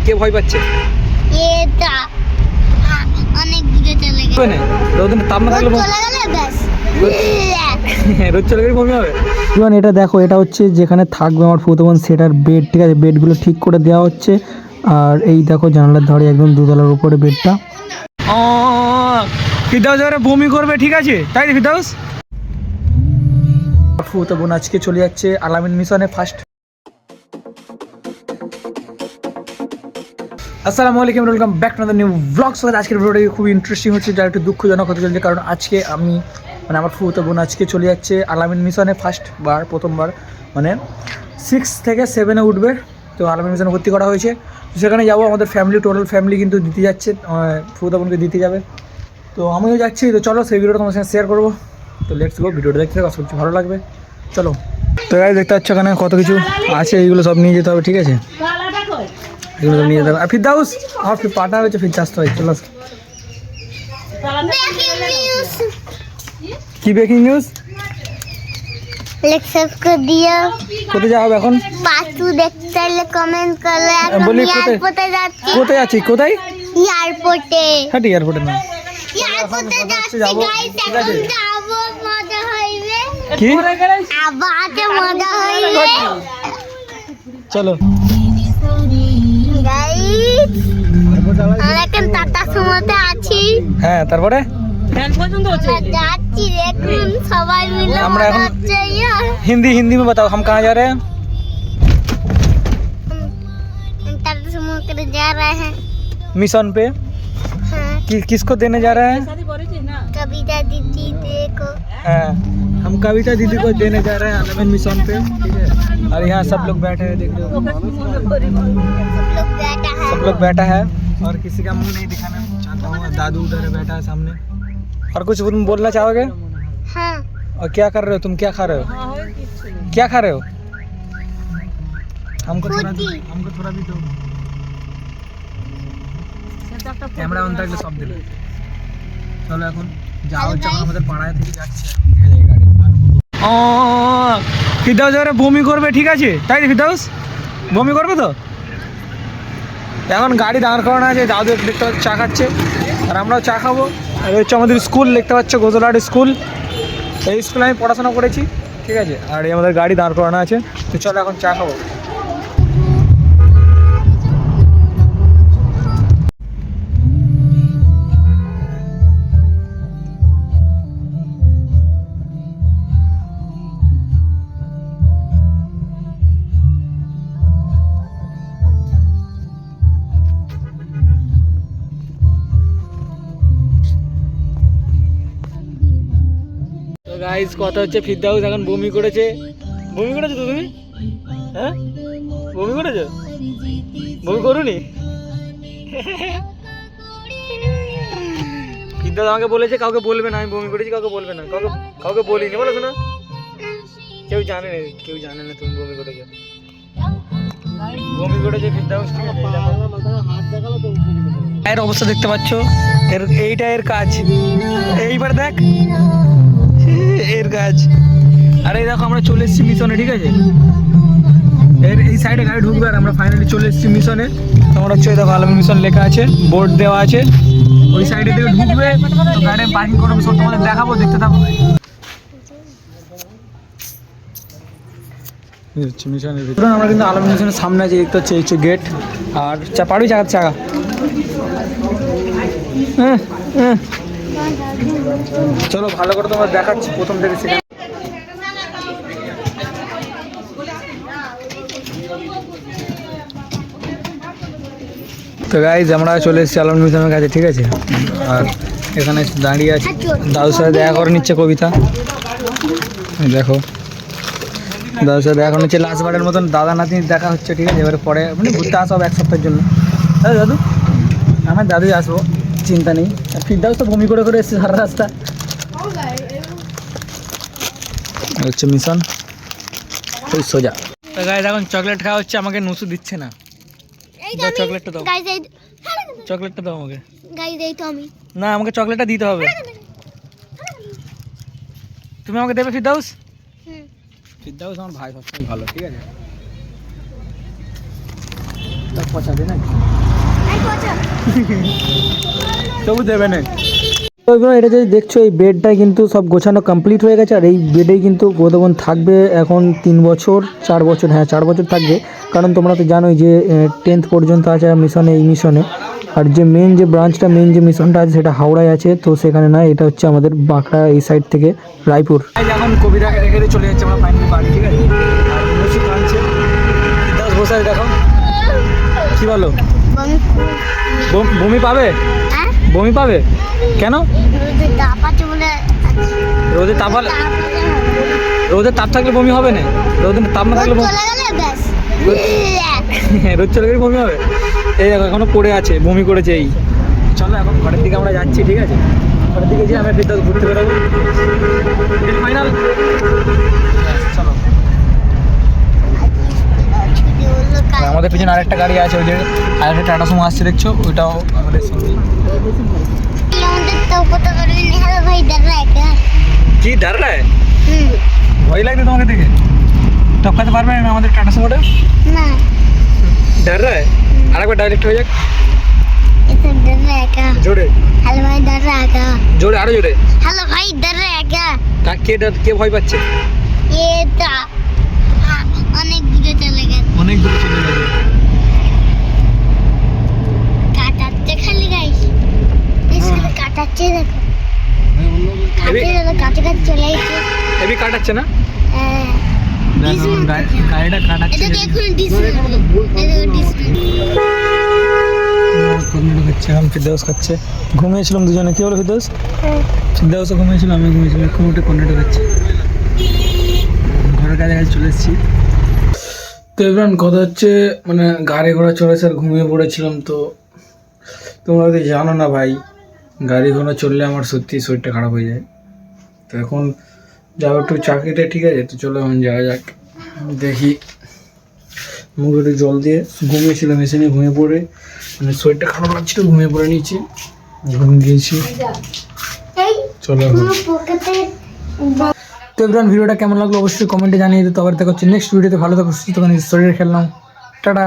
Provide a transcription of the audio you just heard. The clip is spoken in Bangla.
কে ভয় পাচ্ছে? এটা অনেক দূরে চলে গেছে। রোদ তাপ না থাকলে চলে গেলে ব্যাস রোদ চলে গেলে বমি হবে। এটা দেখো, এটা হচ্ছে যেখানে থাকবে আমার ফুতো বোন, সেটার বেড, ঠিক আছে? বেডগুলো ঠিক করে দেওয়া হচ্ছে। আর এই দেখো জানালার ধারে একদম দুতলার উপরে বেডটা। ফিরদাউস এবারে বমি করবে, ঠিক আছে? তাই ফিরদাউস ফুতো বোন আজকে চলে যাচ্ছে আলামিন মিশনে ফার্স্ট। আসসালামু আলাইকুম, welcome back to the new blog. So আজকের ভিডিওটা খুবই ইন্টারেস্টিং হচ্ছে, যার একটু দুঃখজনক হতে চলছে, কারণ আজকে আমি আমার ফুতো বোন আজকে চলে যাচ্ছে আলামিন মিশনে প্রথমবার, মানে 6 থেকে 7-এ উঠবে। তো আলামিন মিশনে ভর্তি করা হয়েছে, তো সেখানে যাবো। আমাদের টোটাল ফ্যামিলি কিন্তু দিতে যাচ্ছে, ফুতো বোনকে দিতে যাবে। তো আমিও যাচ্ছি, তো চলো সেই ভিডিওটা তোমার সঙ্গে শেয়ার করবো। তো লেটস গো, ভিডিওটা দেখতে থাকো, সবচেয়ে ভালো লাগবে। চলো। তো গাইস দেখতে পাচ্ছ এখানে কত কিছু আছে, এইগুলো সব নিয়ে যেতে হবে, ঠিক আছে? এগুলো সব নিয়ে যেতে হবে। আর ফিরদাউস আমার পাটা হয়েছে, ফির চাষতে হয়। চলো। কি ব্রেকিং নিউজ? লেকচার করে দিও। কোথায় যাও এখন? পাঁচু দেখতে চাইলে কমেন্ট করলে। বলি এয়ারপোর্টে যাচ্ছি। কোথায় আছি? কোথায়? এয়ারপোর্টে। হ্যাঁ, এয়ারপোর্টে না, এয়ারপোর্টে যাচ্ছি গাইস, ঠিক আছে? এখন যাবো, মজা হইবে। কি আবাতে মজা হইবে। চলো গাইস, আমরা এখন টাটা সুমোতে আছি। হ্যাঁ, তারপরে আমরা যাচ্ছি, দেখুন সবাই মিলে আমরা মজা এখন হচ্ছে। हिंदी में बताओ, हम कहाँ जा रहे हैं? टाटा सुमो के जा रहे हैं मिशन पे। हाँ, किसको देने जा रहे हैं? कविता दीदी देखो। हाँ, हम कविता दीदी को देने जा रहे हैं आलमीन मिशन पे, ठीक है? और यहाँ सब लोग बैठे हैं, देख रहे हो? सब लोग बैठा है और किसी का मुंह नहीं दिखाना चाहता हूँ। दादू उधर बैठा है सामने। और कुछ तुम बोलना चाहोगे? हाँ, और क्या कर रहे हो तुम? क्या खा रहे हो? क्या खा रहे हो? हमको थोड़ा भी दो। ক্যামেরা অন থাকলে সব দিলে। চলো এখন যাও, চলো আমাদের পাড়ায় থেকে যাচ্ছে এই গাড়ি। ফিরদাউস এবারে বমি করবে, ঠিক আছে? তাই ফিরদাউস বমি করবে তো? এখন গাড়ি দাঁড় করানো আছে, দাদু দেখতে পাচ্ছ চা খাচ্ছে, আর আমরাও চা খাবো। আর হচ্ছে আমাদের স্কুল, দেখতে পাচ্ছ গোজলাট স্কুল। এই স্কুলে আমি পড়াশোনা করেছি, ঠিক আছে? আর এই আমাদের গাড়ি দাঁড় করানো আছে, তো চলো এখন চা খাবো। গাইস কথা হচ্ছে, ফিরদাউস এখন বমি করেছে। বমি করেছো তো তুমি? হ্যাঁ, বমি করেছো? বমি করুনি? ফিরদাউস আমাকে বলেছে কাউকে বলবে না আমি বমি করেছি, কাউকে বলবে না। কাউকে বলিনি, বলো শোনো। কেউ জানে না তুমি বমি করেছো। বমি করেছে ফিরদাউস, ঠিক আছে? এর অবস্থা দেখতে পাচ্ছ, এইটা এর কাজ। এইবার দেখ এর কাজ। আর এই দেখো আমরা চলে এসেছি মিশনে, ঠিক আছে? এর এই সাইডে গাড়ি ঢুকবে, আর আমরা ফাইনালি চলে এসেছি মিশনে। তোমরা হচ্ছে দেখো আলামিন মিশন লেখা আছে, বোর্ড দেওয়া আছে। ওই সাইডে দিয়ে ঢুকবে, তো গাড়ি পার্কিং করবে, সব তোমাদের দেখাবো, দেখতে থাকো। মিশনের ভিতরে আমরা কিন্তু আলামিন মিশনের সামনে আছি, দেখতে হচ্ছে এই গেট। আর পাড়ি চাকা চলো ভালো করে তোমার দেখাচ্ছি প্রথম থেকে সেটা। তো গাইজ আমরা চলে এসেছি আলামিন মিশনের কাছে, ঠিক আছে? আর এখানে দাঁড়িয়ে আছে, দাদুর সাথে দেখা করে নিচ্ছে কবিতা। দেখো দাদুর সাথে দেখা করে নিচ্ছে, লাস্ট বারের মতন দাদা নাতনির দেখা হচ্ছে, ঠিক আছে? এবারে পরে মানে ঘুরতে আসবো 1 সপ্তাহের জন্য। দাদু আমার দাদুই আসবো, চিন্তা নেই। আর ফিরদাউস তো বমি করে এসেছে সারা রাস্তা। হচ্ছে মিশন ওই সোজা। তো গাইস এখন চকলেট খাওয়া হচ্ছে, আমাকে নুসু দিচ্ছে না। চকলেটটা দাও, চকলেটটা দাও আমাকে। না, আমাকে চকলেটটা দিতে হবে। তুমি আমাকে দেবে ফিরদাউস? ফিরদাউস আমার ভাই, সবসময় ভালো, ঠিক আছে? তো পচাবে না তবু দেবে না। তো এবার এটা যদি দেখছো এই বেডটা কিন্তু সব গোছানো কমপ্লিট হয়ে গেছে, আর এই বেডেই কিন্তু গৌতমন থাকবে এখন 3 বছর 4 বছর, হ্যাঁ 4 বছর থাকবে। কারণ তোমরা তো জানোই যে 10th পর্যন্ত আছে মিশনে, এই মিশনে। আর যে মেন যে ব্রাঞ্চটা, মেন যে মিশনটা আছে সেটা হাওড়ায় আছে, তো সেখানে না, এটা হচ্ছে আমাদের বাঁকড়া এই সাইড থেকে রায়পুর। এখন কবিরা রেখে চলে যাচ্ছে আমরা ফাইনালি বাড়ি, ঠিক আছে। আর বসে কাঁদছে, দাস বসে দেখো কি বলো, বমি পাবে, বমি পাবে কেন? রোদে তাপ, রোদে তাপ থাকলে বমি হবে না, রোদে তাপ না থাকলে রোদ চলে গেলে বমি হবে। এই দেখো এখনো পড়ে আছে, বমি করেছে। এই চলো এখন ঘরের দিকে আমরা যাচ্ছি, ঠিক আছে। ঘরের দিকে যেয়ে আমরা বিদ্যাস ঘুরতে বেরোবো ফাইনাল। চলো, আমাদের পিছনে আরেকটা গাড়ি আছে, ওই যে আরেকটা টাটা সুমো আসছে দেখছো, ওইটাও আমাদের সঙ্গে। কি ডর রা ভয় লাগছে তোমাকে দেখে? টপকাতে পারবে না আমাদের টাটা সুমোটা? না डर रहा है? আরেকবার ডাইরেক্ট হয়ে যাক, इसे डर रहा है क्या? জোরে हेलो भाई डर रहा है क्या? জোরে, আরো জোরে। हेलो भाई डर रहा है क्या? কে ভয় পাচ্ছে? ये तो অনেক দূরে চলে গেছে, অনেক দূরে চলে গেছে। কাটাচ্ছে খালি গাইস, এসে কাটাচ্ছে দেখো, কাটে কাটে চলে গেছে। এবি কাটাচ্ছে না, হ্যাঁ দেখো গাড়িটা কাটাচ্ছে। এটা দেখুন ডিসপ্লে, এটা ডিসপ্লে কর্নেটো খাচ্ছে, এখন ফিরদাউস খাচ্ছে। ঘুমিয়েছিলাম দুজনে, কি হলো ফিরদাউস? ফিরদাউসও ঘুমিয়েছিল, আমি ঘুমিয়েছিলাম, এখন উঠে কর্নেটো খাচ্ছে। ঘরের কাছে চলে এসেছি। তো এবার কথা হচ্ছে মানে গাড়ি ঘোড়া চলেছে আর ঘুমিয়ে পড়েছিলাম। তো তোমরা যদি জানো না ভাই, গাড়ি ঘোড়া চললে আমার সত্যি শরীরটা খারাপ হয়ে যায়। তো এখন যাবো একটু চাকরিতে, ঠিক আছে। তো চলো এখন যাওয়া যাক, দেখি মুখে একটু জল দিয়ে। ঘুমিয়েছিলাম, এসে নিয়ে ঘুমিয়ে পড়ে, মানে শরীরটা খারাপ লাগছিল, ঘুমিয়ে পড়ে নিয়েছি, ঘুম গিয়েছি। চলো এখন। তো এবার ভিডিওটা কেমন লাগলো অবশ্যই কমেন্টে জানিয়ে দিতে। আবার দেখা হচ্ছে নেক্সট ভিডিওতে। ভালো থাকো, সুস্থ থাকো, শরীরে খেললাম, টাটা।